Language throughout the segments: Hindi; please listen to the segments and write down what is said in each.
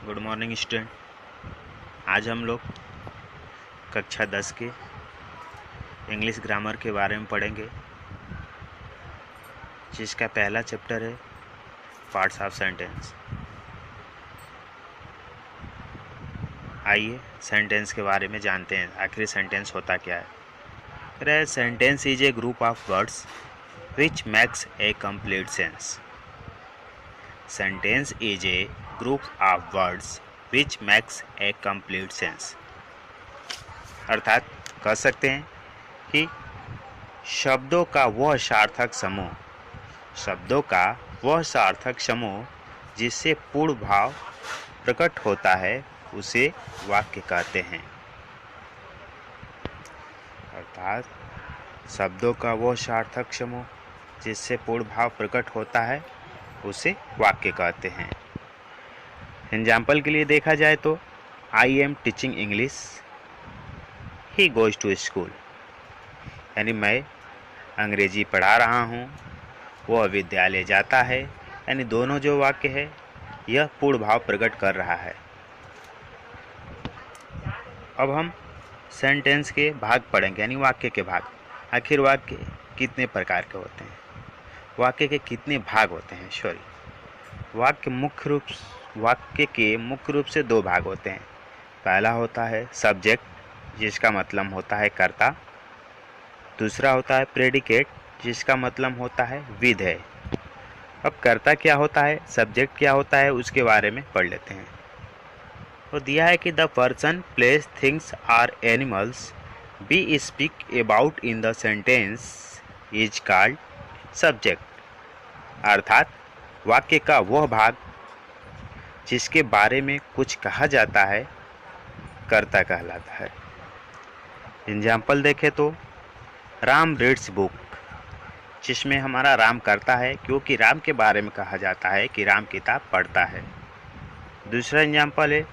Good morning student. आज हम लोग कक्षा 10 के इंग्लिश ग्रामर के बारे में पढ़ेंगे, जिसका पहला चैप्टर है पार्ट्स ऑफ सेंटेंस। आइए सेंटेंस के बारे में जानते हैं, आखिर सेंटेंस होता क्या है। Sentence is a group of words which makes a complete sense. Sentence is a group of words which makes a complete sense. अर्थात कह सकते हैं कि शब्दों का वह सार्थक समूह जिससे पूर्ण भाव प्रकट होता है उसे वाक्य कहते हैं। अर्थात शब्दों का वह सार्थक समूह जिससे पूर्ण भाव प्रकट होता है उसे वाक्य कहते हैं। एग्जाम्पल के लिए देखा जाए तो I am teaching English, he goes to school, यानी मैं अंग्रेजी पढ़ा रहा हूँ, वह विद्यालय जाता है। यानी दोनों जो वाक्य है यह पूर्ण भाव प्रकट कर रहा है। अब हम सेंटेंस के भाग पढ़ेंगे, यानी वाक्य के भाग। आखिर वाक्य कितने प्रकार के होते हैं, वाक्य के कितने भाग होते हैं। वाक्य के मुख्य रूप से दो भाग होते हैं। पहला होता है सब्जेक्ट, जिसका मतलब होता है कर्ता। दूसरा होता है प्रेडिकेट, जिसका मतलब होता है विधेय। अब कर्ता क्या होता है, सब्जेक्ट क्या होता है, उसके बारे में पढ़ लेते हैं। तो दिया है कि the person, place, things are animals be speak about in the sentence is called subject. अर्थात वाक्य का वह भाग जिसके बारे में कुछ कहा जाता है कर्ता कहलाता है। एग्जाम्पल देखें तो राम रीड्स बुक, जिसमें हमारा राम करता है क्योंकि राम के बारे में कहा जाता है कि राम किताब पढ़ता है। दूसरा एग्जाम्पल है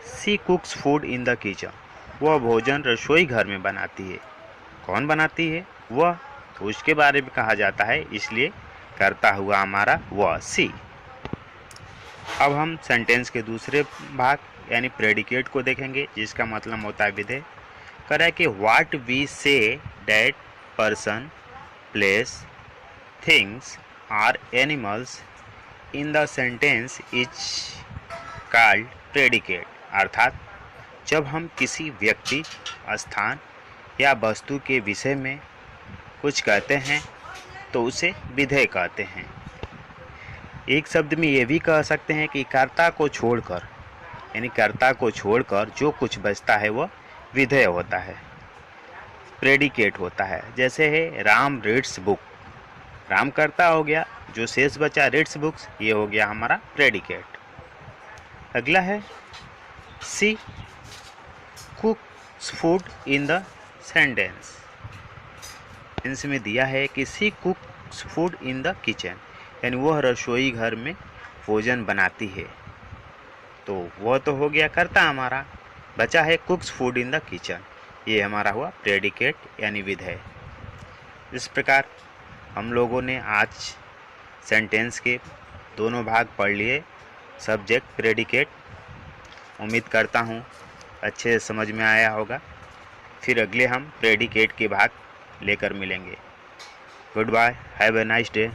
she cooks food in the kitchen, वह भोजन रसोई घर में बनाती है। कौन बनाती है, वह, तो उसके बारे में कहा जाता है, इसलिए करता हुआ हमारा वह सी। अब हम सेंटेंस के दूसरे भाग यानी प्रेडिकेट को देखेंगे, जिसका मतलब होता है विधेय। कह रहा है कि what we say that person, place, things are animals in the sentence is called predicate. अर्थात जब हम किसी व्यक्ति, स्थान या वस्तु के विषय में कुछ कहते हैं तो उसे विधेय कहते हैं। एक शब्द में ये भी कह सकते हैं कि कर्ता को छोड़कर, यानी कर्ता को छोड़कर जो कुछ बचता है वह विधेय होता है, प्रेडिकेट होता है। जैसे है राम रीड्स बुक, राम कर्ता हो गया, जो शेष बचा रीड्स बुक्स, ये हो गया हमारा प्रेडिकेट। अगला है she cooks food in the sentence. इसमें दिया है कि she cooks food in the kitchen, यानी वह रसोई घर में भोजन बनाती है। तो वह तो हो गया कर्ता हमारा, बचा है कुक्स फूड इन द किचन, ये हमारा हुआ प्रेडिकेट यानी विधेय। इस प्रकार हम लोगों ने आज सेंटेंस के दोनों भाग पढ़ लिए, सब्जेक्ट, प्रेडिकेट। उम्मीद करता हूँ अच्छे से समझ में आया होगा। फिर अगले हम प्रेडिकेट के भाग लेकर मिलेंगे। Goodbye, have a nice day.